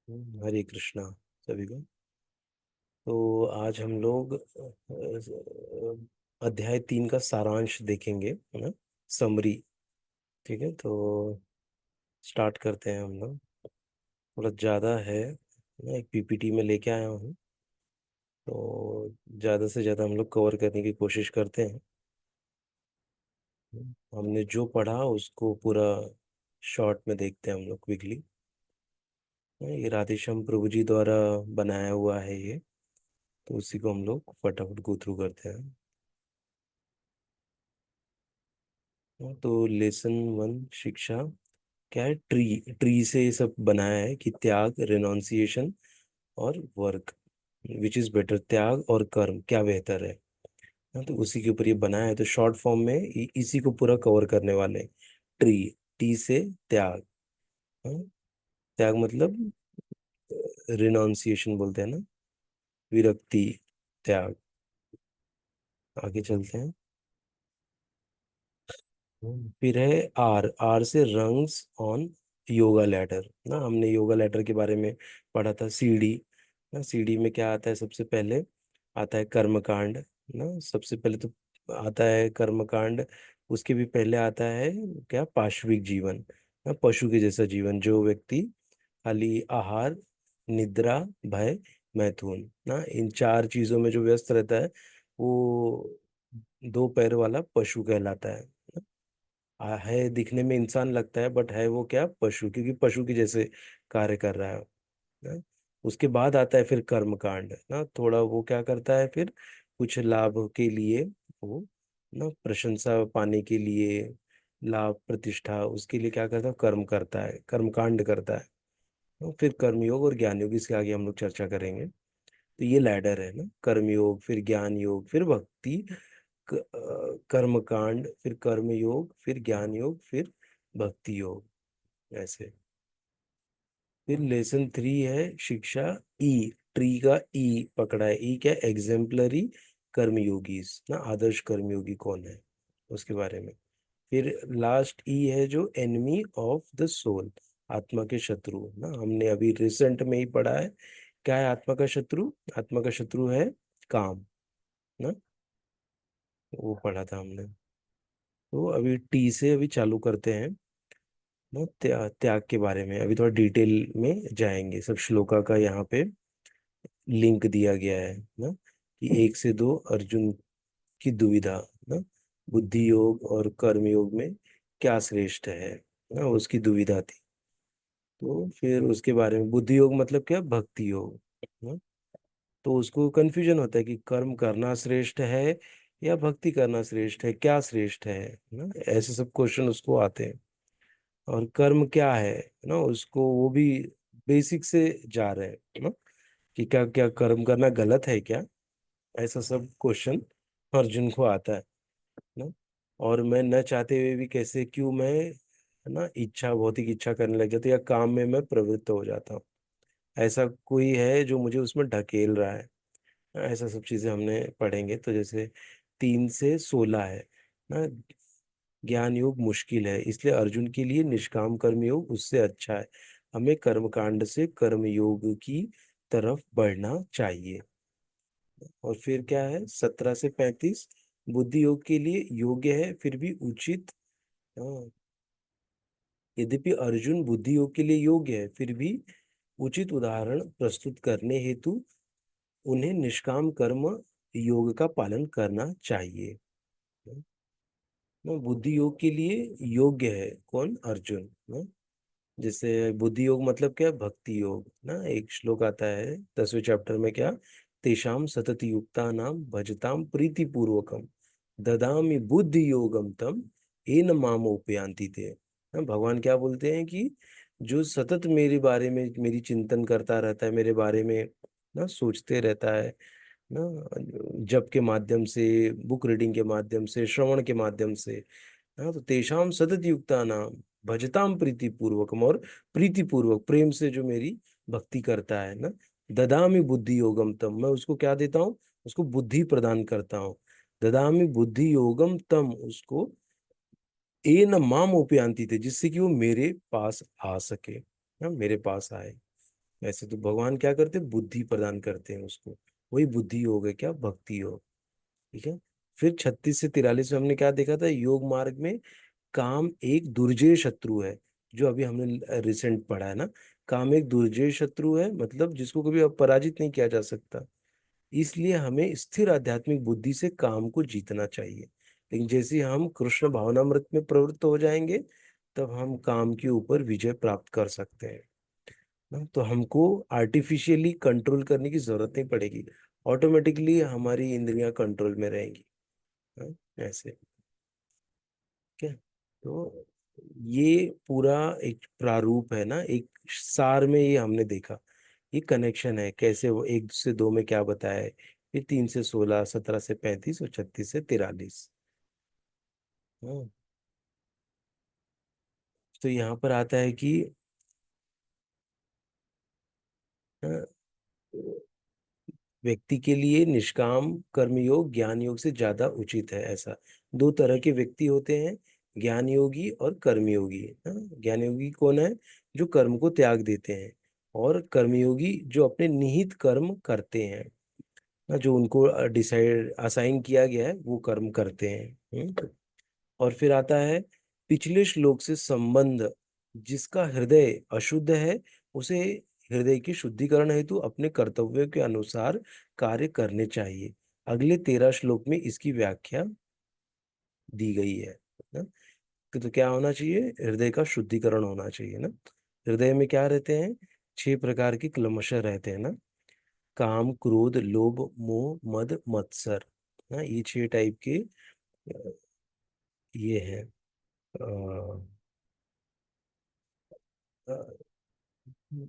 हरे कृष्णा सभी को। तो आज हम लोग अध्याय 3 का सारांश देखेंगे, है ना। समरी। ठीक है, तो स्टार्ट करते हैं हम लोग। थोड़ा ज़्यादा है, मैं एक पीपीटी में लेके आया हूँ, तो ज़्यादा से ज़्यादा हम लोग कवर करने की कोशिश करते हैं। हमने जो पढ़ा उसको पूरा शॉर्ट में देखते हैं हम लोग क्विकली। ये राधेश्याम प्रभु जी द्वारा बनाया हुआ है ये, तो उसी को हम लोग फटाफट गो थ्रू करते हैं। तो लेसन 1 शिक्षा क्या है। ट्री ट्री से ये सब बनाया है कि त्याग, रिनॉन्सिएशन और वर्क, विच इज बेटर, त्याग और कर्म क्या बेहतर है। हाँ, तो उसी के ऊपर ये बनाया है। तो शॉर्ट फॉर्म में इसी को पूरा कवर करने वाले हैं। ट्री, टी से त्याग। हाँ, त्याग मतलब रिनॉन्सिएशन बोलते हैं ना, विरक्ति, त्याग। आगे चलते हैं। फिर है आर, आर से रंग्स ऑन योगा लैडर ना। हमने योगा लैडर के बारे में पढ़ा था। सीढ़ी ना, सीढ़ी में क्या आता है, सबसे पहले आता है कर्मकांड ना। सबसे पहले तो आता है कर्मकांड, उसके भी पहले आता है क्या, पाशविक जीवन ना, पशु के जैसा जीवन। जो व्यक्ति खाली आहार, निद्रा, भय, मैथुन ना, इन 4 चीजों में जो व्यस्त रहता है, वो 2 पैर वाला पशु कहलाता है। है दिखने में इंसान लगता है, बट है वो क्या, पशु, क्योंकि पशु के जैसे कार्य कर रहा है ना। उसके बाद आता है फिर कर्म कांड ना। थोड़ा वो क्या करता है फिर, कुछ लाभ के लिए, वो ना प्रशंसा पाने के लिए, लाभ प्रतिष्ठा, उसके लिए क्या करता है, कर्म करता है, कर्म कांड करता है। फिर कर्मयोग और ज्ञान योग, इसके आगे हम लोग चर्चा करेंगे। तो ये लैडर है ना, कर्मयोग, फिर ज्ञान योग, फिर भक्ति, कर्म कांड, फिर कर्म योग, फिर ज्ञान योग, फिर भक्ति योग, ऐसे। फिर लेसन 3 है शिक्षा ई, ट्री का ई पकड़ा है। ई क्या, एग्जेम्पलरी कर्मयोगीज ना, आदर्श कर्मयोगी कौन है, उसके बारे में। फिर लास्ट ई है जो एनिमी ऑफ द सोल, आत्मा के शत्रु ना। हमने अभी रिसेंट में ही पढ़ा है, क्या है आत्मा का शत्रु। आत्मा का शत्रु है काम ना, वो पढ़ा था हमने। तो अभी टी से अभी चालू करते हैं ना। त्याग के बारे में अभी थोड़ा डिटेल में जाएंगे। सब श्लोका का यहाँ पे लिंक दिया गया है ना, कि 1 से 2 अर्जुन की दुविधा ना, बुद्धि योग और कर्म योग में क्या श्रेष्ठ है ना, उसकी दुविधा थी। तो फिर उसके बारे में, बुद्धि योग मतलब क्या, भक्ति योग ना। तो उसको कंफ्यूजन होता है कि कर्म करना श्रेष्ठ है या भक्ति करना श्रेष्ठ है, क्या श्रेष्ठ है ना, ऐसे सब क्वेश्चन उसको आते हैं। और कर्म क्या है ना, उसको वो भी बेसिक से जा रहे हैं ना, कि क्या क्या कर्म करना गलत है क्या, ऐसा सब क्वेश्चन अर्जुन को आता है ना। और मैं न चाहते हुए भी कैसे, क्यों मैं, है ना, इच्छा, भौतिक इच्छा करने लग जाता हूँ, या काम में मैं प्रवृत्त हो जाता हूँ, ऐसा कोई है जो मुझे उसमें ढकेल रहा है। ऐसा सब चीजें हमने पढ़ेंगे। तो जैसे 3 से 16 है ना, ज्ञान योग मुश्किल है, इसलिए अर्जुन के लिए निष्काम कर्म योग उससे अच्छा है। हमें कर्म कांड से कर्म योग की तरफ बढ़ना चाहिए। और फिर क्या है, 17 से 35, बुद्धि योग के लिए योग्य है फिर भी उचित। हाँ, यद्यपि अर्जुन बुद्धि योग के लिए योग्य है, फिर भी उचित उदाहरण प्रस्तुत करने हेतु उन्हें निष्काम कर्म योग का पालन करना चाहिए। बुद्धि योग के लिए योग्य है कौन, अर्जुन ना। जैसे बुद्धि योग मतलब क्या, भक्ति योग ना। एक श्लोक आता है 10वें चैप्टर में, क्या, तेषाम सतत युक्ता नाम भजताम प्रीति पूर्वकम ददामि बुद्धि योगम तम येन माम उपयांति ते ना। भगवान क्या बोलते हैं कि जो सतत मेरे बारे में, मेरी चिंतन करता रहता है, मेरे बारे में ना सोचते रहता है ना, जप के माध्यम से, बुक रीडिंग के माध्यम से, श्रवण के माध्यम से, हाँ, तो तेषाम सतत युक्ता नाम भजताम प्रीति पूर्वकम, और प्रीति पूर्वक, प्रेम से जो मेरी भक्ति करता है ना, ददामि बुद्धि योगम तम, मैं उसको क्या देता हूँ, उसको बुद्धि प्रदान करता हूँ। ददामि बुद्धि योगम तम, उसको ए न माम उपयांति थे, जिससे कि वो मेरे पास आ सके ना, मेरे पास आए। ऐसे तो भगवान क्या करते हैं, बुद्धि प्रदान करते हैं उसको। वही बुद्धि योग है, क्या भक्ति योग। ठीक है। फिर 36 से 43 में हमने क्या देखा था, योग मार्ग में काम एक दुर्जय शत्रु है। जो अभी हमने रिसेंट पढ़ा है ना, काम एक दुर्जय शत्रु है, मतलब जिसको कभी अब पराजित नहीं किया जा सकता। इसलिए हमें स्थिर आध्यात्मिक बुद्धि से काम को जीतना चाहिए। लेकिन जैसे ही हम कृष्ण भावनामृत में प्रवृत्त हो जाएंगे, तब हम काम के ऊपर विजय प्राप्त कर सकते हैं ना। तो हमको आर्टिफिशियली कंट्रोल करने की जरूरत नहीं पड़ेगी, ऑटोमेटिकली हमारी इंद्रियां कंट्रोल में रहेंगी। हाँ, ऐसे। क्या, तो ये पूरा एक प्रारूप है ना, एक सार में ये हमने देखा। ये कनेक्शन है कैसे, वो 1 से 2 में क्या बताया है, फिर 3 से 16, 17 से 35 और 36 से 43। हाँ, तो यहाँ पर आता है कि हाँ, व्यक्ति के लिए निष्काम कर्मयोग ज्ञान योग से ज्यादा उचित है, ऐसा। 2 तरह के व्यक्ति होते हैं, ज्ञान योगी और कर्मयोगी। हाँ, ज्ञान योगी कौन है, जो कर्म को त्याग देते हैं। और कर्मयोगी जो अपने निहित कर्म करते हैं ना, जो उनको डिसाइड असाइन किया गया है वो कर्म करते हैं। और फिर आता है पिछले श्लोक से संबंध। जिसका हृदय अशुद्ध है, उसे हृदय की शुद्धिकरण हेतु अपने कर्तव्यों के अनुसार कार्य करने चाहिए। अगले 13 श्लोक में इसकी व्याख्या दी गई है ना। तो क्या होना चाहिए, हृदय का शुद्धिकरण होना चाहिए ना। हृदय में क्या रहते हैं, 6 प्रकार के क्लेशर रहते हैं ना। काम, क्रोध, लोभ, मोह, मद, मत्सर। हाँ, ये 6 टाइप के अ, ये है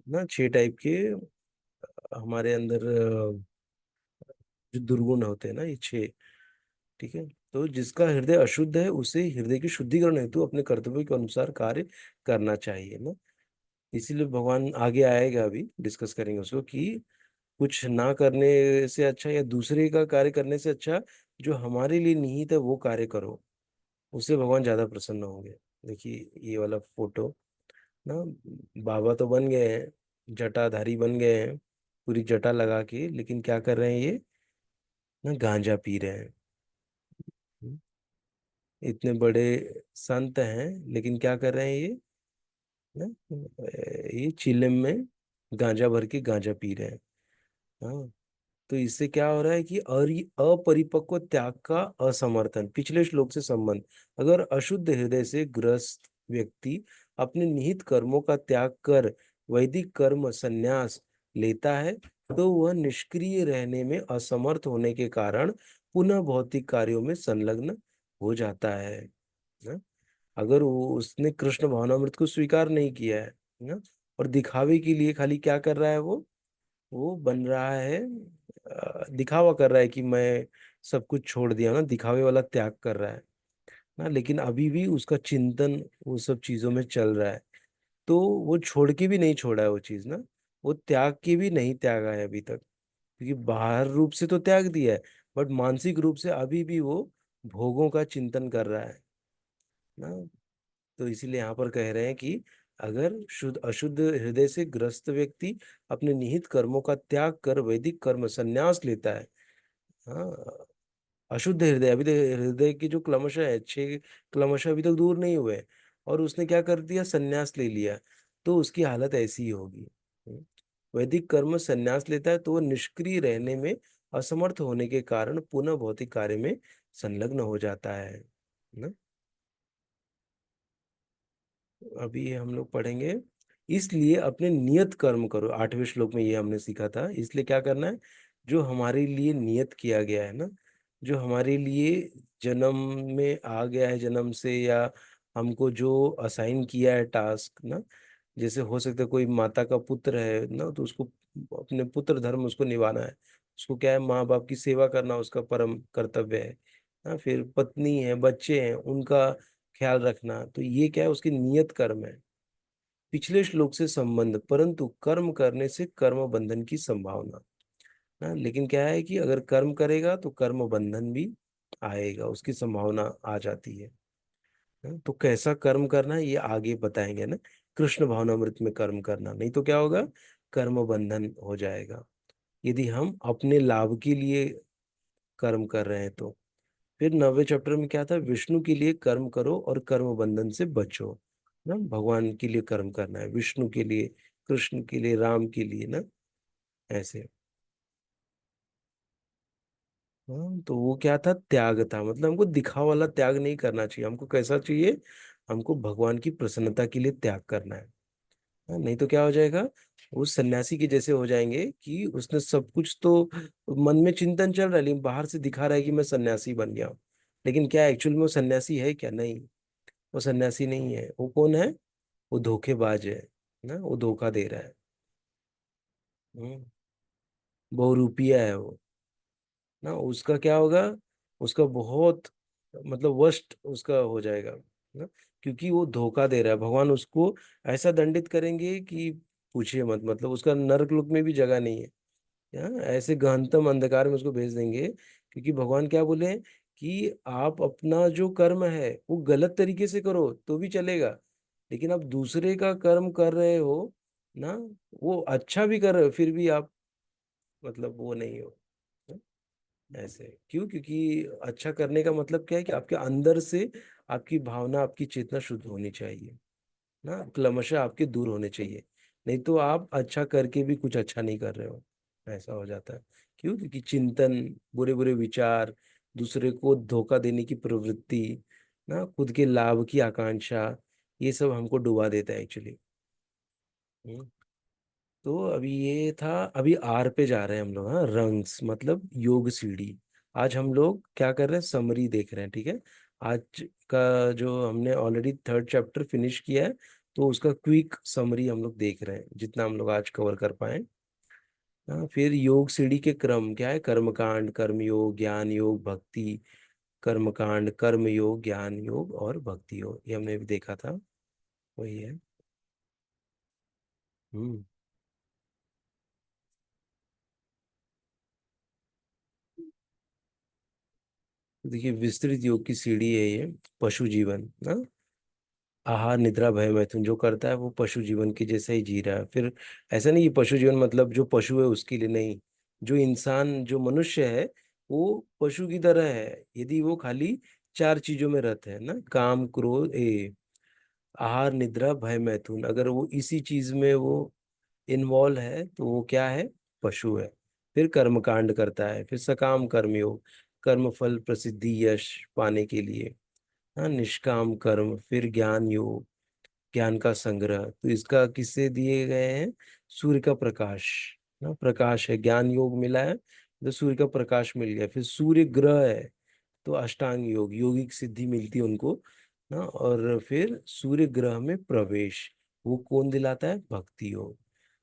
ना, 6 टाइप के हमारे अंदर जो दुर्गुण होते हैं ना, ये 6। ठीक है। तो जिसका हृदय अशुद्ध है, उसे हृदय की शुद्धिकरण हेतु अपने कर्तव्य के अनुसार कार्य करना चाहिए ना। इसीलिए भगवान आगे आएगा, अभी डिस्कस करेंगे उसको, कि कुछ ना करने से अच्छा या दूसरे का कार्य करने से अच्छा जो हमारे लिए निहित है वो कार्य करो, उससे भगवान ज्यादा प्रसन्न होंगे। देखिए ये वाला फोटो ना, बाबा तो बन गए हैं, जटाधारी बन गए हैं पूरी जटा लगा के, लेकिन क्या कर रहे हैं ये ना, गांजा पी रहे हैं। हम्म, इतने बड़े संत हैं, लेकिन क्या कर रहे हैं ये ना, ये चिलम में गांजा भर के गांजा पी रहे हैं। हाँ, तो इससे क्या हो रहा है कि अपरिपक्व त्याग का असमर्थन, पिछले श्लोक से संबंध। अगर अशुद्ध हृदय से ग्रस्त व्यक्ति अपने निहित कर्मों का त्याग कर वैदिक कर्म संन्यास लेता है, तो वह निष्क्रिय रहने में असमर्थ होने के कारण पुनः भौतिक कार्यों में संलग्न हो जाता है ना। अगर उसने कृष्ण भावनामृत को स्वीकार नहीं किया है ना, और दिखावे के लिए खाली क्या कर रहा है, वो बन रहा है, दिखावा कर रहा है कि मैं सब कुछ छोड़ दिया ना, दिखावे वाला त्याग कर रहा है ना, लेकिन अभी भी उसका चिंतन वो सब चीजों में चल रहा है। तो वो छोड़ के भी नहीं छोड़ा है वो चीज ना, वो त्याग के भी नहीं त्यागा है अभी तक। क्योंकि बाहर रूप से तो त्याग दिया है, बट मानसिक रूप से अभी भी वो भोगों का चिंतन कर रहा है ना। तो इसीलिए यहाँ पर कह रहे हैं कि अगर शुद्ध अशुद्ध हृदय से ग्रस्त व्यक्ति अपने निहित कर्मों का त्याग कर वैदिक कर्म संन्यास लेता है। हाँ, अशुद्ध हृदय, अभी तक हृदय की जो क्लमश है, 6 क्लमश अभी तक दूर नहीं हुए, और उसने क्या कर दिया, संन्यास ले लिया, तो उसकी हालत ऐसी ही होगी। हम्म। वैदिक कर्म संन्यास लेता है तो वह निष्क्रिय रहने में असमर्थ होने के कारण पुनः भौतिक कार्य में संलग्न हो जाता है ना। अभी हम लोग पढ़ेंगे। इसलिए अपने नियत कर्म करो, 8वें श्लोक में ये हमने सीखा था। इसलिए क्या करना है, जो हमारे लिए नियत किया गया है ना, जो हमारे लिए जन्म में आ गया है, जन्म से, या हमको जो असाइन किया है टास्क ना। जैसे हो सकता है कोई माता का पुत्र है ना, तो उसको अपने पुत्र धर्म उसको निभाना है। उसको क्या है, माँ बाप की सेवा करना उसका परम कर्तव्य है ना। फिर पत्नी है, बच्चे हैं, उनका ख्याल रखना, तो ये क्या है, उसकी नियत कर्म है। पिछले श्लोक से संबंध, परंतु कर्म करने से कर्म बंधन की संभावना ना। लेकिन क्या है कि अगर कर्म करेगा तो कर्म बंधन भी आएगा, उसकी संभावना आ जाती है ना। तो कैसा कर्म करना है ये आगे बताएंगे ना, कृष्ण भावनामृत में कर्म करना, नहीं तो क्या होगा, कर्म बंधन हो जाएगा। यदि हम अपने लाभ के लिए कर्म कर रहे हैं तो। फिर 9वें चैप्टर में क्या था, विष्णु के लिए कर्म करो और कर्म बंधन से बचो। ना भगवान के लिए कर्म करना है, विष्णु के लिए, कृष्ण के लिए, राम के लिए ना, ऐसे। हाँ, तो वो क्या था, त्याग था। मतलब हमको दिखावा वाला त्याग नहीं करना चाहिए, हमको कैसा चाहिए, हमको भगवान की प्रसन्नता के लिए त्याग करना है। हाँ, नहीं तो क्या हो जाएगा, वो सन्यासी के जैसे हो जाएंगे कि उसने सब कुछ तो मन में चिंतन चल रहा है, लेकिन बाहर से दिखा रहा है कि मैं सन्यासी बन गया हूँ। लेकिन क्या एक्चुअल में वो सन्यासी है क्या? नहीं, वो सन्यासी नहीं है। वो कौन है? वो धोखेबाज है ना, वो धोखा दे रहा है। हम्म, बहुरूपिया है वो ना। उसका क्या होगा, उसका बहुत मतलब वर्स्ट उसका हो जाएगा ना, क्योंकि वो धोखा दे रहा है। भगवान उसको ऐसा दंडित करेंगे कि पूछिए मत। मतलब उसका नरक लोक में भी जगह नहीं है। ऐसे गहनतम अंधकार में उसको भेज देंगे, क्योंकि भगवान क्या बोले कि आप अपना जो कर्म है वो गलत तरीके से करो तो भी चलेगा, लेकिन आप दूसरे का कर्म कर रहे हो ना, वो अच्छा भी कर रहे हो, फिर भी आप मतलब वो नहीं हो। ऐसे क्यों? क्योंकि अच्छा करने का मतलब क्या है कि आपके अंदर से आपकी भावना, आपकी चेतना शुद्ध होनी चाहिए ना, क्लेशर आपके दूर होने चाहिए। नहीं तो आप अच्छा करके भी कुछ अच्छा नहीं कर रहे हो, ऐसा हो जाता है। क्यों? क्योंकि चिंतन, बुरे बुरे विचार, दूसरे को धोखा देने की प्रवृत्ति ना, खुद के लाभ की आकांक्षा, ये सब हमको डुबा देता है एक्चुअली। तो अभी ये था, अभी आर पे जा रहे हैं हम लोग। हाँ, रंग्स मतलब योग सीढ़ी। आज हम लोग क्या कर रहे हैं, समरी देख रहे हैं, ठीक है। आज का जो हमने ऑलरेडी 3rd चैप्टर फिनिश किया है, तो उसका क्विक समरी हम लोग देख रहे हैं, जितना हम लोग आज कवर कर पाए। हाँ, फिर योग सीढ़ी के क्रम क्या है, कर्मकांड, कर्मयोग, ज्ञान योग, भक्ति। कर्मकांड, कर्म योग, ज्ञान योग और भक्ति योग, ये हमने भी देखा था, वही है। हम्म। देखिए, विस्तृत योग की सीढ़ी है ये। पशु जीवन ना, आहार निद्रा भय मैथुन जो करता है वो पशु जीवन के जैसा ही जी रहा है। फिर ऐसा नहीं कि पशु जीवन मतलब जो पशु है उसके लिए नहीं, जो इंसान, जो मनुष्य है, वो पशु की तरह है। यदि वो खाली 4 चीजों में रहता है ना, काम, क्रोध, आहार निद्रा भय मैथुन, अगर वो इसी चीज में वो इन्वॉल्व है तो वो क्या है, पशु है। फिर कर्म कांड करता है, फिर सकाम कर्मयोग, कर्म फल प्रसिद्धि यश पाने के लिए। हाँ, निष्काम कर्म, फिर ज्ञान योग, ज्ञान का संग्रह। तो इसका किससे दिए गए हैं, सूर्य का प्रकाश ना, प्रकाश है, ज्ञान योग मिला है तो सूर्य का प्रकाश मिल गया। फिर सूर्य ग्रह है तो अष्टांग योग, योगिक सिद्धि मिलती है उनको ना। और फिर सूर्य ग्रह में प्रवेश, वो कौन दिलाता है, भक्ति योग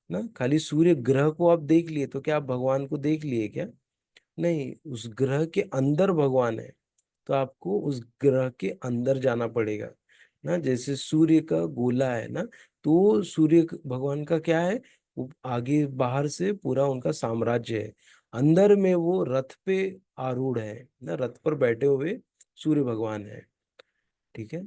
ना। खाली सूर्य ग्रह को आप देख लिए तो क्या आप भगवान को देख लिए क्या? नहीं, उस ग्रह के अंदर भगवान है, तो आपको उस ग्रह के अंदर जाना पड़ेगा ना। जैसे सूर्य का गोला है ना, तो सूर्य भगवान का क्या है, वो आगे बाहर से पूरा उनका साम्राज्य है, अंदर में वो रथ पे आरूढ़ है ना, रथ पर बैठे हुए सूर्य भगवान है, ठीक है।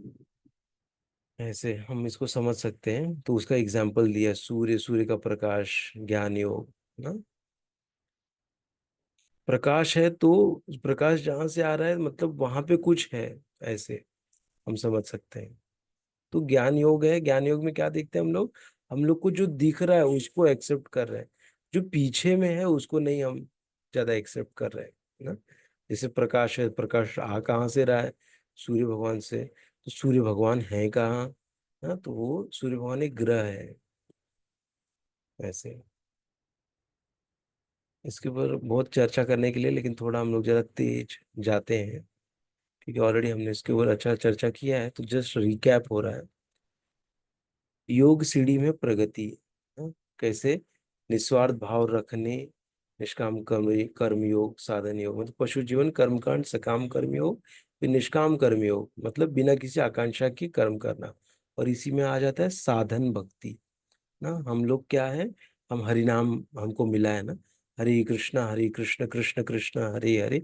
ऐसे हम इसको समझ सकते हैं। तो उसका एग्जाम्पल दिया, सूर्य, सूर्य का प्रकाश, ज्ञान योग ना। प्रकाश है तो प्रकाश जहां से आ रहा है मतलब वहां पे कुछ है, ऐसे हम समझ सकते हैं। तो ज्ञान योग है, ज्ञान योग में क्या देखते हैं हम लोग, हम लोग को जो दिख रहा है उसको एक्सेप्ट कर रहे हैं, जो पीछे में है उसको नहीं हम ज्यादा एक्सेप्ट कर रहे हैं ना। जैसे प्रकाश है, प्रकाश आ कहाँ से रहा है, सूर्य भगवान से। तो सूर्य भगवान है कहाँ, ना, तो वो सूर्य भगवान एक ग्रह है, ऐसे। इसके ऊपर बहुत चर्चा करने के लिए, लेकिन थोड़ा हम लोग जरा तेज जाते हैं, क्योंकि ऑलरेडी हमने इसके ऊपर अच्छा चर्चा किया है, तो जस्ट रिकैप हो रहा है। योग सीढ़ी में प्रगति, हाँ, कैसे, निस्वार्थ भाव रखने, निष्काम कर्म, कर्म योग, साधन योग मतलब पशु जीवन, कर्मकांड, सकाम कर्म योग, फिर निष्काम कर्म योग मतलब बिना किसी आकांक्षा के कर्म करना। और इसी में आ जाता है साधन भक्ति ना। हम लोग क्या है, हम हरि नाम हमको मिला है ना, हरे कृष्ण कृष्ण कृष्ण हरे हरे,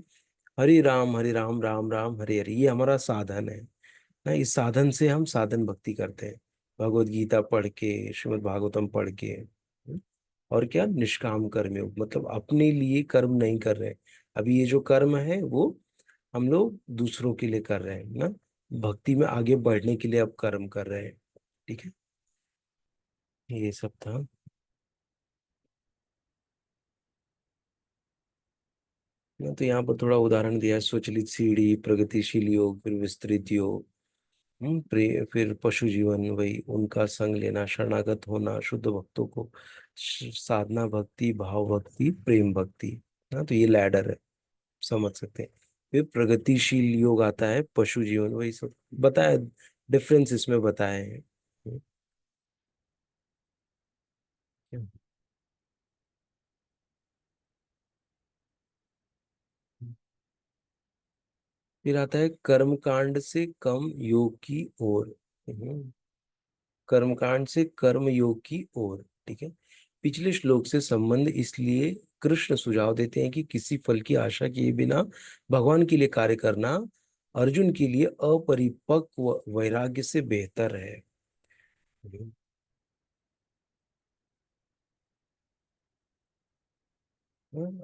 हरे राम राम राम हरे हरे, ये हमारा साधन है ना। इस साधन से हम साधन भक्ति करते हैं, भगवत गीता पढ़ के, श्रीमद् भागवतम पढ़ के। और क्या, निष्काम कर्मयोग, मतलब अपने लिए कर्म नहीं कर रहे। अभी ये जो कर्म है वो हम लोग दूसरों के लिए कर रहे हैं ना, भक्ति में आगे बढ़ने के लिए अब कर्म कर रहे हैं। ठीक है, ये सब था। ना तो यहाँ पर थोड़ा उदाहरण दिया है, स्वचलित सीढ़ी, प्रगतिशील योग, फिर विस्तृत योग, फिर पशु जीवन, वही उनका संग लेना, शरणागत होना, शुद्ध भक्तों को, साधना भक्ति, भाव भक्ति, प्रेम भक्ति। हाँ, तो ये लैडर है, समझ सकते हैं। फिर प्रगतिशील योग आता है, पशु जीवन, वही सब बताया, डिफरेंस इसमें बताए हैं। हम्म, फिर आता है कर्मकांड से कम योग की ओर। कर्मकांड से कर्म योग की ओर। ठीक है, पिछले श्लोक से संबंध, इसलिए कृष्ण सुझाव देते हैं कि किसी फल की आशा किए बिना भगवान के लिए कार्य करना अर्जुन के लिए अपरिपक्व वैराग्य से बेहतर है।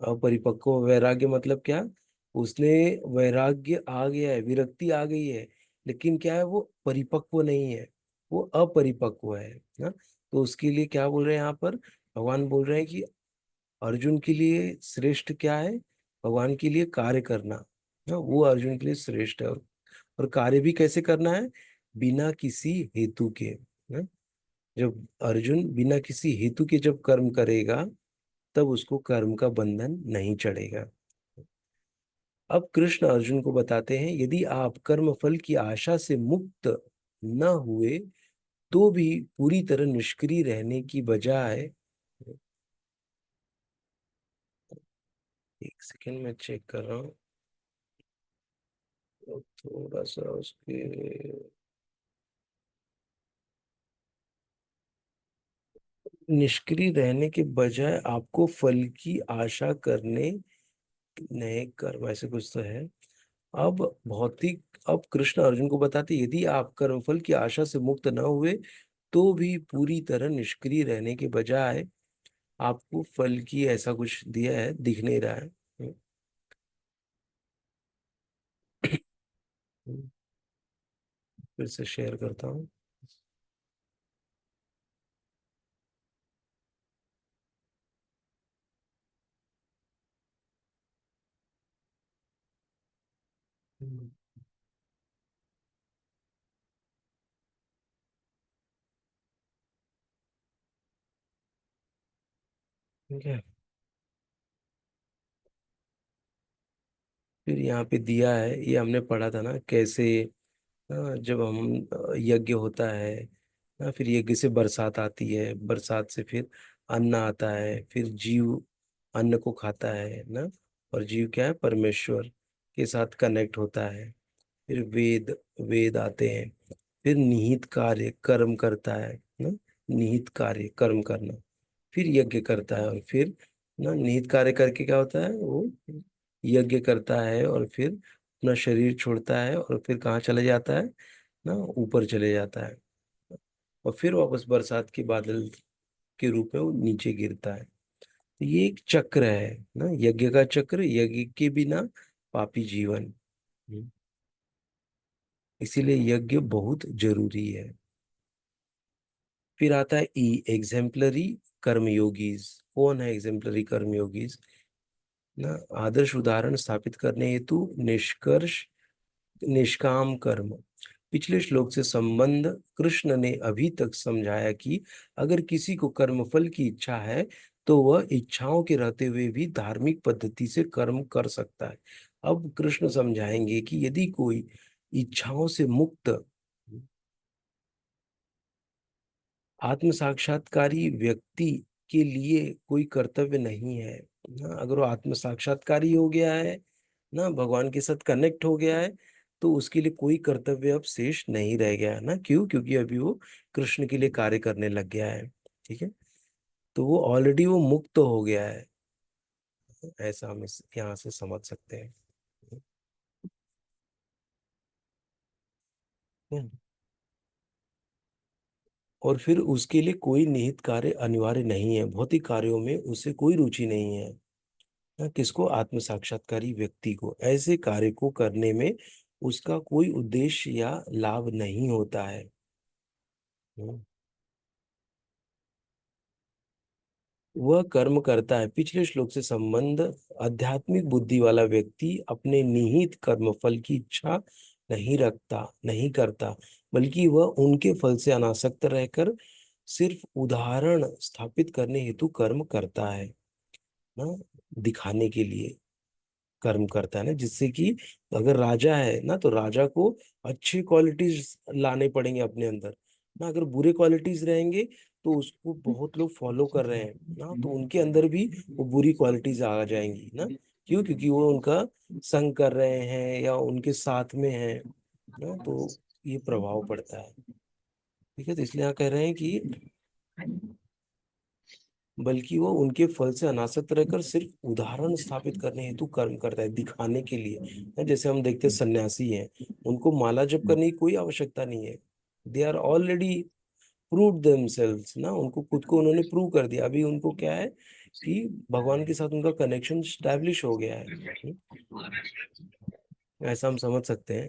अपरिपक्व वैराग्य मतलब क्या, उसने वैराग्य आ गया है, विरक्ति आ गई है, लेकिन क्या है, वो परिपक्व नहीं है, वो अपरिपक्व है ना। तो उसके लिए क्या बोल रहे हैं यहाँ पर, भगवान बोल रहे हैं कि अर्जुन के लिए श्रेष्ठ क्या है, भगवान के लिए कार्य करना, ना वो अर्जुन के लिए श्रेष्ठ है। और कार्य भी कैसे करना है, बिना किसी हेतु के ना। जब अर्जुन बिना किसी हेतु के जब कर्म करेगा, तब उसको कर्म का बंधन नहीं चढ़ेगा। अब कृष्ण अर्जुन को बताते हैं, यदि आप कर्म फल की आशा से मुक्त न हुए तो भी पूरी तरह निष्क्रिय रहने की बजाय, एक सेकेंड में चेक कर रहा हूँ, तो थोड़ा सा उसके, निष्क्रिय रहने के बजाय आपको फल की आशा करने, नए कर्म, ऐसे कुछ तो है। अब भौतिक, अब कृष्ण अर्जुन को बताते, यदि आप कर्मफल की आशा से मुक्त न हुए तो भी पूरी तरह निष्क्रिय रहने के बजाय आपको फल की, ऐसा कुछ दिया है, दिख नहीं रहा है। फिर से शेयर करता हूँ। ठीक है, फिर यहाँ पे दिया है, ये हमने पढ़ा था ना कैसे, जब हम यज्ञ होता है ना, फिर यज्ञ से बरसात आती है, बरसात से फिर अन्न आता है, फिर जीव अन्न को खाता है ना, और जीव क्या है, परमेश्वर के साथ कनेक्ट होता है। फिर वेद, वेद आते हैं, फिर निहित कार्य कर्म करता है ना, निहित कार्य कर्म करना, फिर यज्ञ करता है, और फिर ना निहित कार्य करके क्या होता है, वो यज्ञ करता है, और फिर अपना शरीर छोड़ता है, और फिर कहाँ चले जाता है ना, ऊपर चले जाता है, और फिर वापस बरसात के बादल के रूप में वो नीचे गिरता है। तो ये एक चक्र है ना, यज्ञ का चक्र, यज्ञ के बिना पापी जीवन। हम्म, इसीलिए यज्ञ बहुत जरूरी है। फिर आता है ई, एग्जेम्पलरी कर्मयोगीज। कौन है एग्जेम्पलरी कर्मयोगीज ना, आदर्श उदाहरण स्थापित करने हेतु निष्कर्ष, निष्काम कर्म। पिछले श्लोक से संबंध, कृष्ण ने अभी तक समझाया कि अगर किसी को कर्मफल की इच्छा है तो वह इच्छाओं के रहते हुए भी धार्मिक पद्धति से कर्म कर सकता है। अब कृष्ण समझाएंगे कि यदि कोई इच्छाओं से मुक्त आत्म साक्षात्कारी व्यक्ति के लिए कोई कर्तव्य नहीं है ना, अगर वो आत्म साक्षात्कारी हो गया है ना, भगवान के साथ कनेक्ट हो गया है, तो उसके लिए कोई कर्तव्य अब शेष नहीं रह गया है ना। क्यों, क्योंकि अभी वो कृष्ण के लिए कार्य करने लग गया है। ठीक है, तो वो ऑलरेडी वो मुक्त हो गया है, ऐसा हम इस यहाँ से समझ सकते हैं। हम्म, और फिर उसके लिए कोई निहित कार्य अनिवार्य नहीं है, भौतिक कार्यों में उसे कोई रुचि नहीं है। किसको? आत्म साक्षात्कारी व्यक्ति को ऐसे कार्य को करने में उसका कोई उद्देश्य या लाभ नहीं होता है। हम्म। वह कर्म करता है। पिछले श्लोक से संबंध, आध्यात्मिक बुद्धि वाला व्यक्ति अपने निहित कर्म फल की इच्छा नहीं करता, बल्कि वह उनके फल से अनासक्त रहकर सिर्फ उदाहरण स्थापित करने हेतु कर्म करता है ना, दिखाने के लिए कर्म करता है ना, जिससे कि अगर राजा है ना तो राजा को अच्छी क्वालिटीज लाने पड़ेंगे अपने अंदर ना। अगर बुरे क्वालिटीज रहेंगे तो उसको बहुत लोग फॉलो कर रहे हैं ना, तो उनके अंदर भी वो बुरी क्वालिटीज आ जाएंगी ना। क्यों? क्योंकि वो उनका संग कर रहे हैं या उनके साथ में है ना, तो ये प्रभाव पड़ता है। ठीक है, तो इसलिए यहाँ कह रहे हैं कि बल्कि वो उनके फल से अनासक्त रहकर सिर्फ उदाहरण स्थापित करने हेतु कर्म करता है, दिखाने के लिए ना। जैसे हम देखते हैं सन्यासी हैं, उनको माला जप करने की कोई आवश्यकता नहीं है। They are already prove themselves ना, उनको खुद को उन्होंने प्रूव कर दिया। अभी उनको क्या है कि भगवान के साथ उनका कनेक्शन स्टैब्लिश हो गया है। ऐसा हम समझ सकते हैं।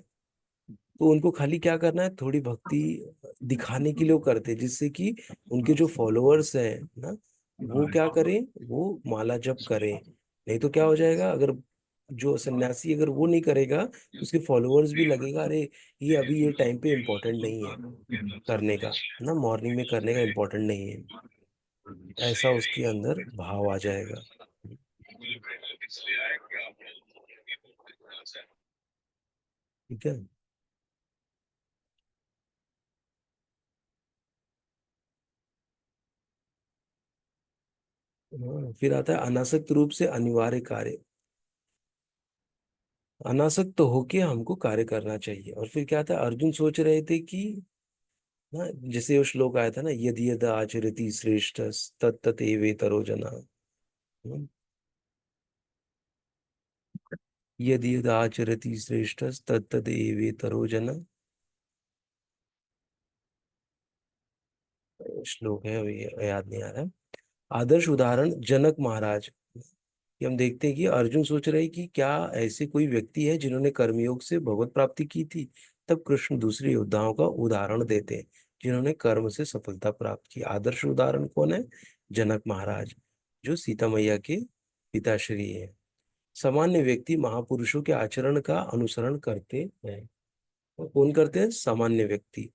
तो उनको खाली क्या करना है, थोड़ी भक्ति दिखाने के लिए वो करते हैं, जिससे कि उनके जो फॉलोअर्स हैं ना, वो क्या करें, वो माला जप करें। नहीं तो क्या हो जाएगा, अगर जो सन्यासी अगर वो नहीं करेगा तो उसके फॉलोअर्स भी लगेगा, अरे ये अभी ये टाइम पे इम्पोर्टेंट नहीं है करने का ना, मॉर्निंग में करने का इम्पोर्टेंट नहीं है, ऐसा उसके अंदर भाव आ जाएगा। ठीक है। हाँ, फिर आता है अनासक्त रूप से अनिवार्य कार्य। अनासक्त होके हमको कार्य करना चाहिए। और फिर क्या था, अर्जुन सोच रहे थे कि ना, जैसे वो श्लोक आया था ना, यदि यद आचरति श्रेष्ठ तत्त एवेतरो जना। हम्म, यदि यद आचरति श्रेष्ठ तत्त एवेतरो जना। श्लोक है, अभी याद नहीं आ रहा है। आदर्श उदाहरण जनक महाराज। कि हम देखते हैं कि अर्जुन सोच रहे हैं कि क्या ऐसे कोई व्यक्ति है जिन्होंने कर्मयोग से भगवत प्राप्ति की थी। तब कृष्ण दूसरे योद्धाओं का उदाहरण देते हैं जिन्होंने कर्म से सफलता प्राप्त की। आदर्श उदाहरण कौन है? जनक महाराज, जो सीता मैया के पिताश्री है। सामान्य व्यक्ति महापुरुषों के आचरण का अनुसरण करते हैं। और कौन करते हैं? सामान्य व्यक्ति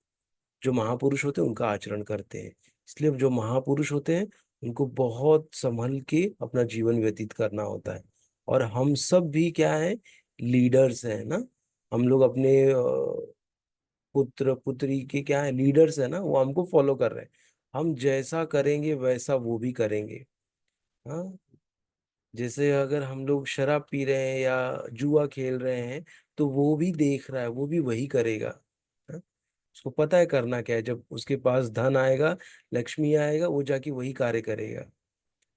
जो महापुरुष होते हैं उनका आचरण करते हैं। इसलिए जो महापुरुष होते हैं उनको बहुत संभल के अपना जीवन व्यतीत करना होता है। और हम सब भी क्या है, लीडर्स हैं ना। हम लोग अपने पुत्र पुत्री के क्या है, लीडर्स है ना, वो हमको फॉलो कर रहे हैं। हम जैसा करेंगे वैसा वो भी करेंगे। हाँ, जैसे अगर हम लोग शराब पी रहे हैं या जुआ खेल रहे हैं तो वो भी देख रहा है, वो भी वही करेगा। हाँ? उसको पता है करना क्या है, जब उसके पास धन आएगा, लक्ष्मी आएगा, वो जाके वही कार्य करेगा।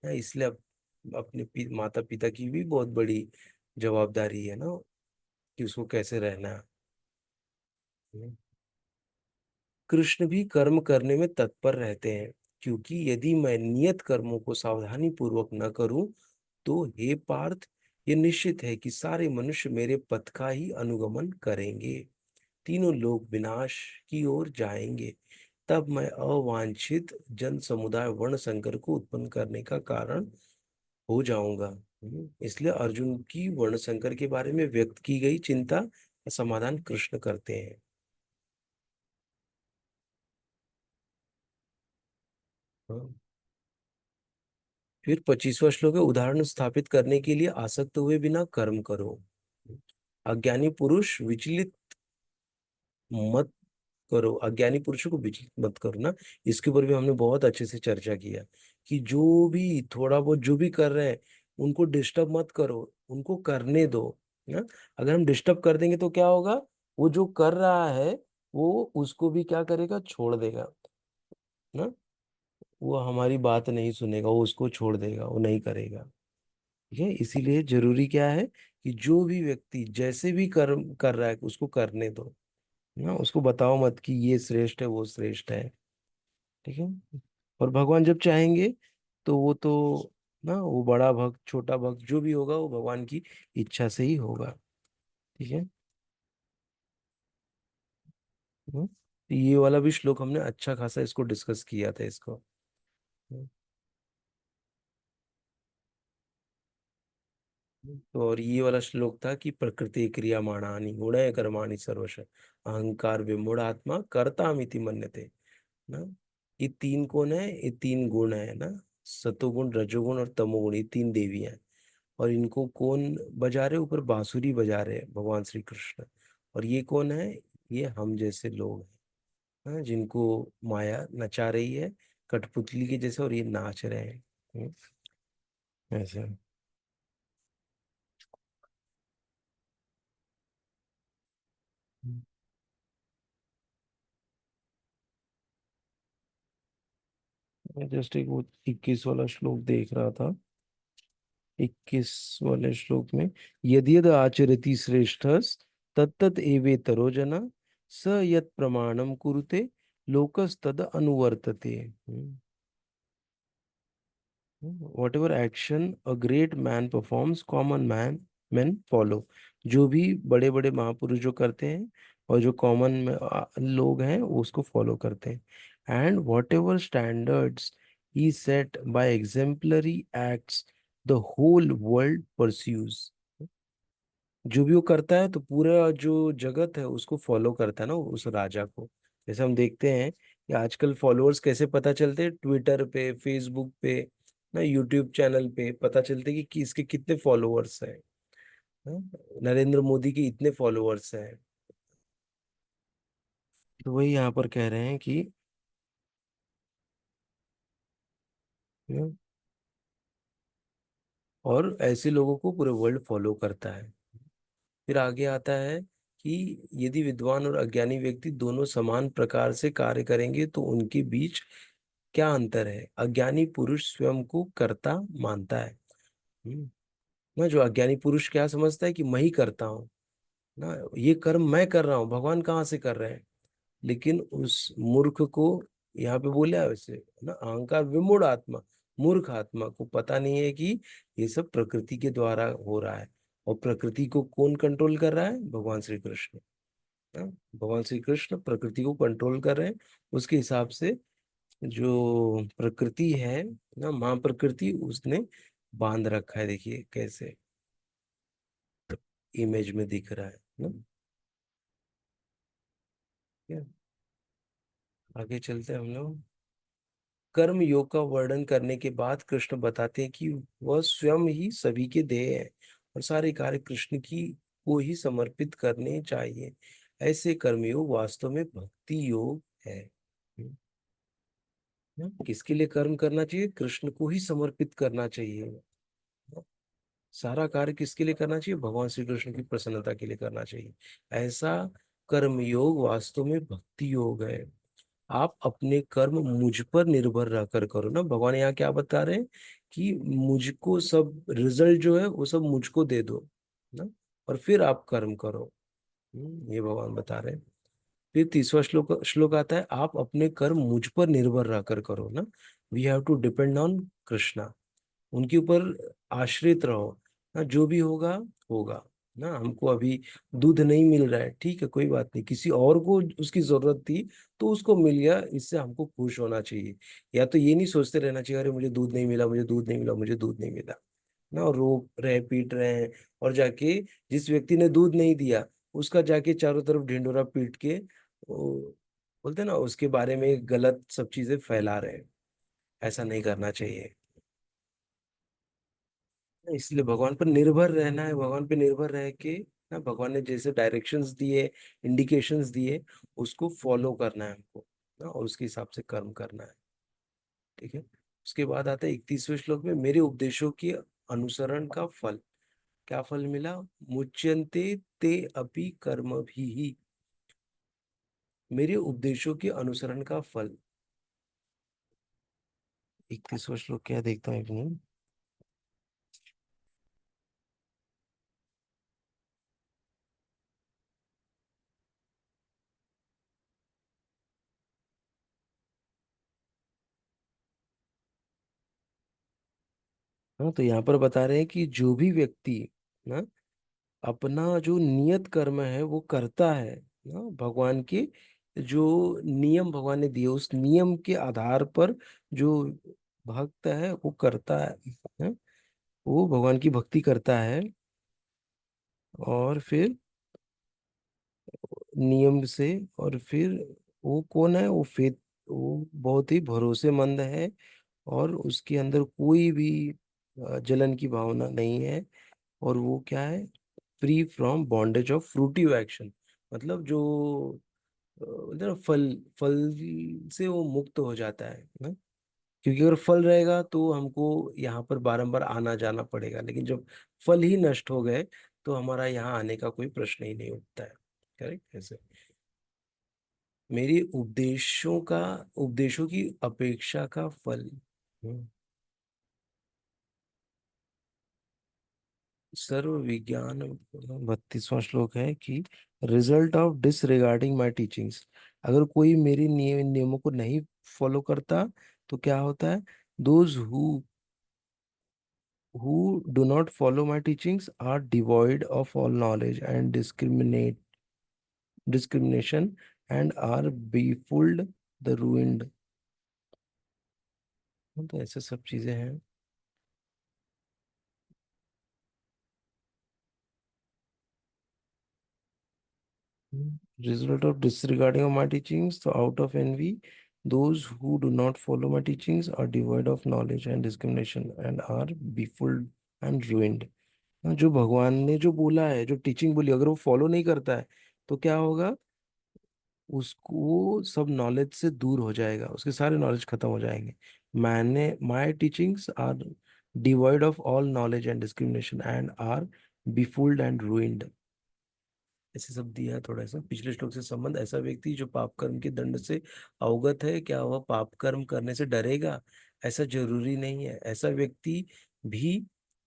हाँ, इसलिए अपने माता पिता की भी बहुत बड़ी जवाबदारी है ना, कि उसको कैसे रहना है। कृष्ण भी कर्म करने में तत्पर रहते हैं, क्योंकि यदि मैं नियत कर्मों को सावधानी पूर्वक न करूं तो हे पार्थ, ये निश्चित है कि सारे मनुष्य मेरे पथ का ही अनुगमन करेंगे। तीनों लोग विनाश की ओर जाएंगे। तब मैं अवांछित जन समुदाय वर्ण संकर को उत्पन्न करने का कारण हो जाऊंगा। इसलिए अर्जुन की वर्ण संकर के बारे में व्यक्त की गई चिंता का समाधान कृष्ण करते हैं। हाँ। फिर 25वां श्लोक है, उदाहरण स्थापित करने के लिए आसक्त हुए बिना कर्म करो। अज्ञानी पुरुष विचलित मत करो, अज्ञानी पुरुषों को विचलित मत करो ना। इसके ऊपर भी हमने बहुत अच्छे से चर्चा किया कि जो भी थोड़ा बहुत जो भी कर रहे हैं उनको डिस्टर्ब मत करो, उनको करने दो ना। अगर हम डिस्टर्ब कर देंगे तो क्या होगा, वो जो कर रहा है वो उसको भी क्या करेगा, छोड़ देगा ना। वो हमारी बात नहीं सुनेगा, वो उसको छोड़ देगा, वो नहीं करेगा। ठीक है, इसीलिए जरूरी क्या है कि जो भी व्यक्ति जैसे भी कर्म कर रहा है उसको करने दो ना, उसको बताओ मत कि ये श्रेष्ठ है वो श्रेष्ठ है। ठीक है। और भगवान जब चाहेंगे तो वो तो ना, वो बड़ा भक्त छोटा भक्त जो भी होगा वो भगवान की इच्छा से ही होगा। ठीक है। तो ये वाला भी श्लोक हमने अच्छा खासा इसको डिस्कस किया था इसको। हम्म। तो और ये वाला श्लोक था कि प्रकृति क्रियमाणानि गुणय कर्माणि सर्वश अहंकार विमूढ़ आत्मा कर्तामिति मन्यते। ना, ये तीन कौन है? ये तीन गुण है ना, सतोगुण रजोगुण और तमोगुण, ये तीन देवियां हैं। और इनको कौन बजा रहे? ऊपर बांसुरी बजा रहे हैं भगवान श्री कृष्ण। और ये कौन है? ये हम जैसे लोग हैं, हाँ, जिनको माया नचा रही है कठपुतली के जैसे, और ये नाच रहे हैं। ऐसे। मैं जस्ट एक वो 21 वाला श्लोक देख रहा था। 21 वाले श्लोक में, यदि यद आचरति श्रेष्ठस तत्तत एवेतरो जना स यत् प्रमाणम कुरुते लोकस्तद अनुवर्तते। What ever action a great man performs common man man follow. जो भी बड़े बड़े महापुरुष जो करते हैं और जो कॉमन लोग हैं वो उसको फॉलो करते हैं। And whatever standards he set by exemplary acts the whole world pursues. जो भी वो करता है तो पूरा जो जगत है उसको फॉलो करता है ना, उस राजा को। जैसे हम देखते हैं कि आजकल फॉलोअर्स कैसे पता चलते हैं, ट्विटर पे, फेसबुक पे, ना यूट्यूब चैनल पे पता चलते हैं कि इसके कितने फॉलोअर्स हैं। हाँ? नरेंद्र मोदी के इतने फॉलोअर्स हैं। तो वही यहाँ पर कह रहे हैं कि हाँ, और ऐसे लोगों को पूरे वर्ल्ड फॉलो करता है। फिर आगे आता है कि यदि विद्वान और अज्ञानी व्यक्ति दोनों समान प्रकार से कार्य करेंगे तो उनके बीच क्या अंतर है? अज्ञानी पुरुष स्वयं को कर्ता मानता है। हम्म, ना, जो अज्ञानी पुरुष क्या समझता है कि मैं ही करता हूँ, ना, ये कर्म मैं कर रहा हूँ, भगवान कहाँ से कर रहे हैं? लेकिन उस मूर्ख को यहाँ पे बोला है वैसे, ना, अहंकार विमूढ़ आत्मा, मूर्ख आत्मा को पता नहीं है कि ये सब प्रकृति के द्वारा हो रहा है। और प्रकृति को कौन कंट्रोल कर रहा है? भगवान श्री कृष्ण। हाँ, भगवान श्री कृष्ण प्रकृति को कंट्रोल कर रहे हैं। उसके हिसाब से जो प्रकृति है ना, माँ प्रकृति, उसने बांध रखा है। देखिए कैसे इमेज में दिख रहा है ना। क्या, आगे चलते हैं हम लोग। कर्म योग का वर्णन करने के बाद कृष्ण बताते हैं कि वह स्वयं ही सभी के देह है और सारे कार्य कृष्ण की को ही समर्पित करने चाहिए। ऐसे कर्मयोग वास्तव में भक्ति योग है। हम्म, किसके लिए कर्म करना चाहिए? कृष्ण को ही समर्पित करना चाहिए। सारा कार्य किसके लिए करना चाहिए? भगवान श्री कृष्ण की प्रसन्नता के लिए करना चाहिए। ऐसा कर्म योग वास्तव में भक्ति योग है। आप अपने कर्म मुझ पर निर्भर रहकर करो ना। भगवान यहाँ क्या बता रहे हैं कि मुझको सब रिजल्ट जो है वो सब मुझको दे दो ना, और फिर आप कर्म करो। ये भगवान बता रहे हैं। फिर तीसरा श्लोक श्लोक आता है, आप अपने कर्म मुझ पर निर्भर रहकर करो ना। We have to depend on Krishna. उनके ऊपर आश्रित रहो ना, जो भी होगा होगा। ना, हमको अभी दूध नहीं मिल रहा है, ठीक है, कोई बात नहीं, किसी और को उसकी जरूरत थी तो उसको मिल गया, इससे हमको खुश होना चाहिए। या तो ये नहीं सोचते रहना चाहिए अरे मुझे दूध नहीं मिला, मुझे दूध नहीं मिला, मुझे दूध नहीं मिला, ना, और रो रहे पीट रहे हैं। और जाके जिस व्यक्ति ने दूध नहीं दिया उसका जाके चारों तरफ ढिंडोरा पीट के वो, बोलते हैं ना, उसके बारे में गलत सब चीजें फैला रहे हैं। ऐसा नहीं करना चाहिए। इसलिए भगवान पर निर्भर रहना है। भगवान पे निर्भर रह के ना, भगवान ने जैसे डायरेक्शंस दिए, इंडिकेशंस दिए, उसको फॉलो करना है हमको ना, और उसके हिसाब से कर्म करना है। ठीक है। उसके बाद आता है 31वें श्लोक में, मेरे उपदेशों के अनुसरण का फल। क्या फल मिला? मुच्यन्ते ते अपि कर्म भी। मेरे उपदेशों के अनुसरण का फल। 31वां श्लोक क्या देखता है एक मिनट। हाँ, तो यहाँ पर बता रहे हैं कि जो भी व्यक्ति ना अपना जो नियत कर्म है वो करता है ना, भगवान के जो नियम भगवान ने दिए उस नियम के आधार पर जो भक्त है वो करता है ना, वो भगवान की भक्ति करता है। और फिर नियम से, और फिर वो कौन है, वो फेथ, वो बहुत ही भरोसेमंद है, और उसके अंदर कोई भी जलन की भावना नहीं है। और वो क्या है, free from bondage of fruitive action, मतलब जो मतलब फल फल से वो मुक्त हो जाता है ना। क्योंकि अगर फल रहेगा तो हमको यहाँ पर बारंबार आना जाना पड़ेगा, लेकिन जब फल ही नष्ट हो गए तो हमारा यहाँ आने का कोई प्रश्न ही नहीं उठता है। करेक्ट ऐसे। मेरी उपदेशों की अपेक्षा का फल। हम्म। सर्व विज्ञान 32वां श्लोक है कि result of disregarding my teachings, अगर कोई मेरे नियमों को नहीं फॉलो करता तो क्या होता है, those who do not follow my teachings are devoid of all knowledge and discrimination and are befooled the ruined। तो ऐसे सब चीजें हैं। Result of disregarding of my teachings, so out of envy, those who do not follow my teachings are devoid of knowledge and discrimination and are befooled and ruined। जो भगवान ने जो बोला है, जो टीचिंग बोली, अगर वो फॉलो नहीं करता है तो क्या होगा, उसको सब नॉलेज से दूर हो जाएगा, उसके सारे नॉलेज खत्म हो जाएंगे। मैंने my teachings are devoid of all knowledge and discrimination and are befooled and ruined. ऐसे सब दिया है थोड़ा सा पिछले श्लोक से संबंध। ऐसा व्यक्ति जो पाप कर्म के दंड से अवगत है, क्या वह पाप कर्म करने से डरेगा? ऐसा जरूरी नहीं है। ऐसा व्यक्ति भी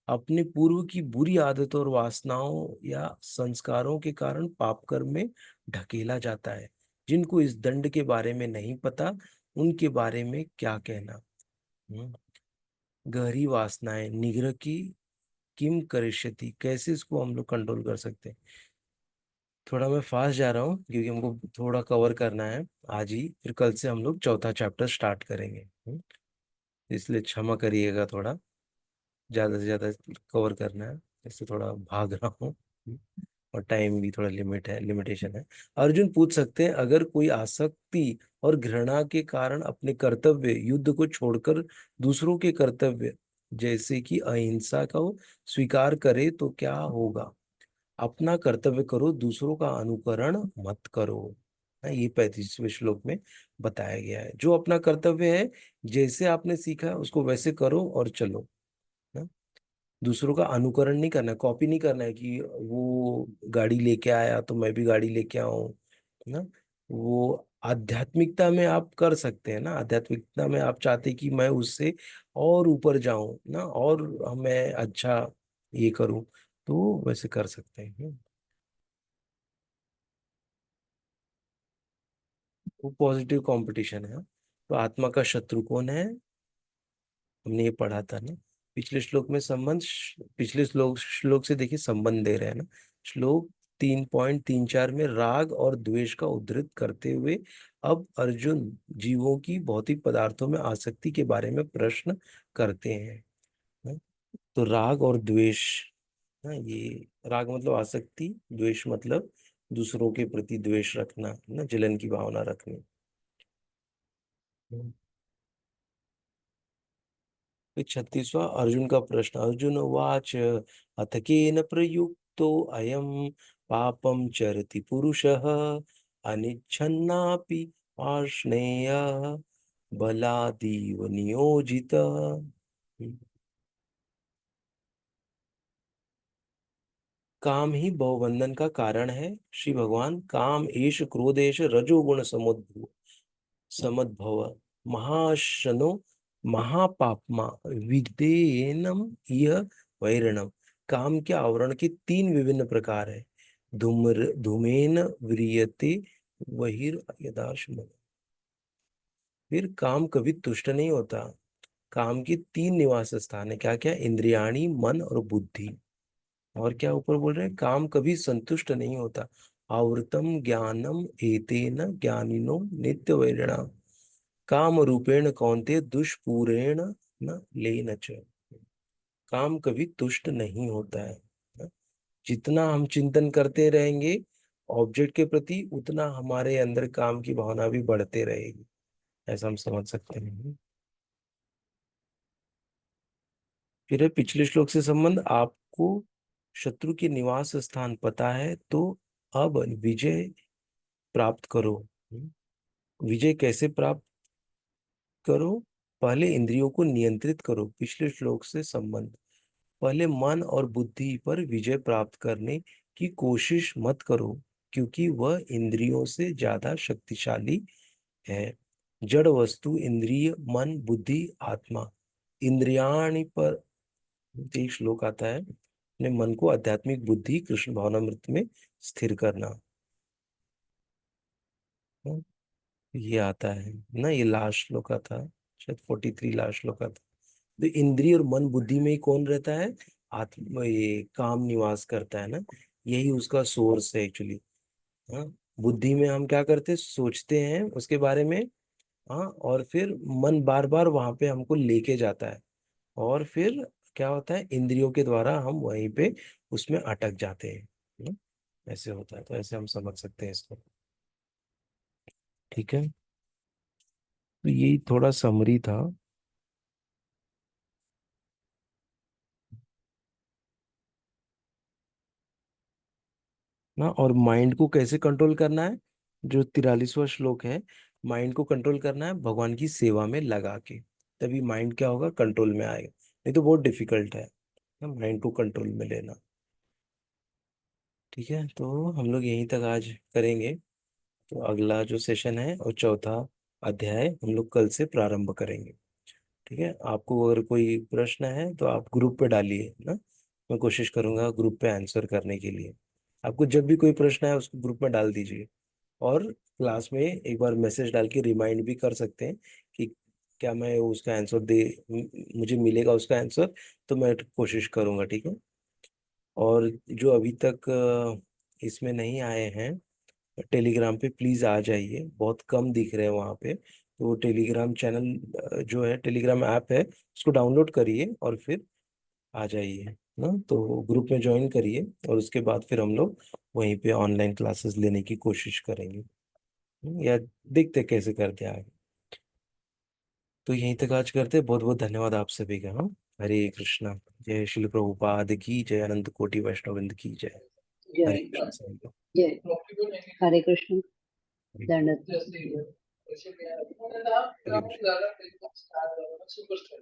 अपने पूर्व की बुरी आदतों और वासनाओं या संस्कारों के कारण पाप कर्म में ढकेला जाता है। जिनको इस दंड के बारे में नहीं पता, उनके बारे में क्या कहना। हम्म। गहरी वासनाएं निग्रह की किम करिष्यति, कैसे इसको हम लोग कंट्रोल कर सकते हैं? थोड़ा मैं फास्ट जा रहा हूँ क्योंकि हमको थोड़ा कवर करना है आज ही, फिर कल से हम लोग चौथा चैप्टर स्टार्ट करेंगे। इसलिए क्षमा करिएगा, थोड़ा ज़्यादा से ज़्यादा कवर करना है, इससे थोड़ा भाग रहा हूँ। और टाइम भी थोड़ा लिमिटेशन है। अर्जुन पूछ सकते हैं, अगर कोई आसक्ति और घृणा के कारण अपने कर्तव्य युद्ध को छोड़कर दूसरों के कर्तव्य जैसे कि अहिंसा का स्वीकार करे तो क्या होगा? अपना कर्तव्य करो, दूसरों का अनुकरण मत करो। ये 35वें श्लोक में बताया गया है। जो अपना कर्तव्य है, जैसे आपने सीखा है उसको वैसे करो और चलो ना। दूसरों का अनुकरण नहीं करना है, कॉपी नहीं करना है कि वो गाड़ी लेके आया तो मैं भी गाड़ी लेके आऊं ना। वो आध्यात्मिकता में आप कर सकते हैं ना, आध्यात्मिकता में आप चाहते कि मैं उससे और ऊपर जाऊं ना, और मैं अच्छा ये करूं, तो वैसे कर सकते हैं। वो पॉजिटिव कंपटीशन है। तो आत्मा का शत्रु कौन है? हमने ये पढ़ा था ना पिछले श्लोक में। संबंध पिछले श्लोक श्लोक से देखिए संबंध दे रहे हैं ना। श्लोक 3.34 में राग और द्वेष का उद्धृत करते हुए अब अर्जुन जीवों की भौतिक पदार्थों में आसक्ति के बारे में प्रश्न करते हैं ना? तो राग और द्वेष, ना ये राग मतलब आसक्ति, द्वेष मतलब दूसरों के प्रति द्वेष रखना ना, जलन की भावना रखनी। फिर 36वां अर्जुन का प्रश्न। अर्जुन उवाच अथ केन प्रयुक्तो अयम पापम चरति पुरुषः अनिच्छन्नापि पार्ष्णेय बलादीव नियोजित। काम ही भवबंधन का कारण है श्री भगवान। काम एष क्रोधेश रजोगुण समुद्भव समद्भव महाशनो महापापमा विदेनम यह वैरणम। काम के आवरण के तीन विभिन्न प्रकार है। धूम्र धूमेन व्रियते वहिर यदाश मन। फिर काम कभी तुष्ट नहीं होता। काम की 3 निवास स्थान है, क्या क्या? इंद्रियाणी, मन और बुद्धि। और क्या ऊपर बोल रहे हैं? काम कभी संतुष्ट नहीं होता। आवृतम ज्ञानम एतेन ज्ञानिनो नित्य वैरिणा, काम रूपेण कौन्ते दुष्पूरेण न लेन च। काम कभी तुष्ट नहीं होता है। जितना हम चिंतन करते रहेंगे ऑब्जेक्ट के प्रति, उतना हमारे अंदर काम की भावना भी बढ़ते रहेगी। ऐसा हम समझ सकते हैं। फिर है पिछले श्लोक से संबंध। आपको शत्रु के निवास स्थान पता है, तो अब विजय प्राप्त करो। विजय कैसे प्राप्त करो? पहले इंद्रियों को नियंत्रित करो। पिछले श्लोक से संबंध। पहले मन और बुद्धि पर विजय प्राप्त करने की कोशिश मत करो, क्योंकि वह इंद्रियों से ज्यादा शक्तिशाली है। जड़ वस्तु, इंद्रिय, मन, बुद्धि, आत्मा, इंद्रियाणि पर एक श्लोक आता है, अपने मन को आध्यात्मिक बुद्धि कृष्ण भावनामृत में स्थिर करना। हाँ, ये आता है ना, ये लास्ट श्लोक था, शायद 43 लास्ट श्लोक था। तो इंद्रिय और मन बुद्धि में ही कौन रहता है? आत्मा, ये काम निवास करता है ना, यही उसका सोर्स है एक्चुअली। हाँ, बुद्धि में हम क्या करते हैं? सोचते हैं उसके बारे में। हाँ, और फिर मन बार बार वहां पे हमको लेके जाता है, और फिर क्या होता है? इंद्रियों के द्वारा हम वहीं पे उसमें अटक जाते हैं। ऐसे होता है, तो ऐसे हम समझ सकते हैं इसको। ठीक है, तो यही थोड़ा समरी था ना। और माइंड को कैसे कंट्रोल करना है? जो 43वां श्लोक है, माइंड को कंट्रोल करना है भगवान की सेवा में लगा के, तभी माइंड क्या होगा? कंट्रोल में आएगा। नहीं तो बहुत डिफिकल्ट है ना माइंड को कंट्रोल में लेना। ठीक है, तो हम लोग यहीं तक आज करेंगे। तो अगला जो सेशन है और चौथा अध्याय हम लोग कल से प्रारंभ करेंगे। ठीक है, आपको अगर कोई प्रश्न है तो आप ग्रुप पे डालिए ना, मैं कोशिश करूंगा ग्रुप पे आंसर करने के लिए। आपको जब भी कोई प्रश्न है उसको ग्रुप में डाल दीजिए। और क्लास में एक बार मैसेज डाल के रिमाइंड भी कर सकते हैं कि क्या मैं उसका आंसर मुझे मिलेगा उसका आंसर, तो मैं कोशिश करूंगा। ठीक है, और जो अभी तक इसमें नहीं आए हैं टेलीग्राम पे, प्लीज आ जाइए, बहुत कम दिख रहे हैं वहाँ पे। तो वो टेलीग्राम चैनल जो है, टेलीग्राम ऐप है, उसको डाउनलोड करिए और फिर आ जाइए ना, तो ग्रुप में ज्वाइन करिए। और उसके बाद फिर हम लोग वहीं पे ऑनलाइन क्लासेस लेने की कोशिश करेंगे। या देखते कैसे करते हैं आगे। तो यहीं तक आज करते हैं। बहुत बहुत धन्यवाद आप सभी का। हाँ, हरे कृष्णा। जय श्री प्रभुपाद की जय, अनंत कोटि वैष्णववृंद की जय। हरे जय कृष्ण सभी को। जय हरे कृष्ण हरे दंडवत। हरे कृष्ण।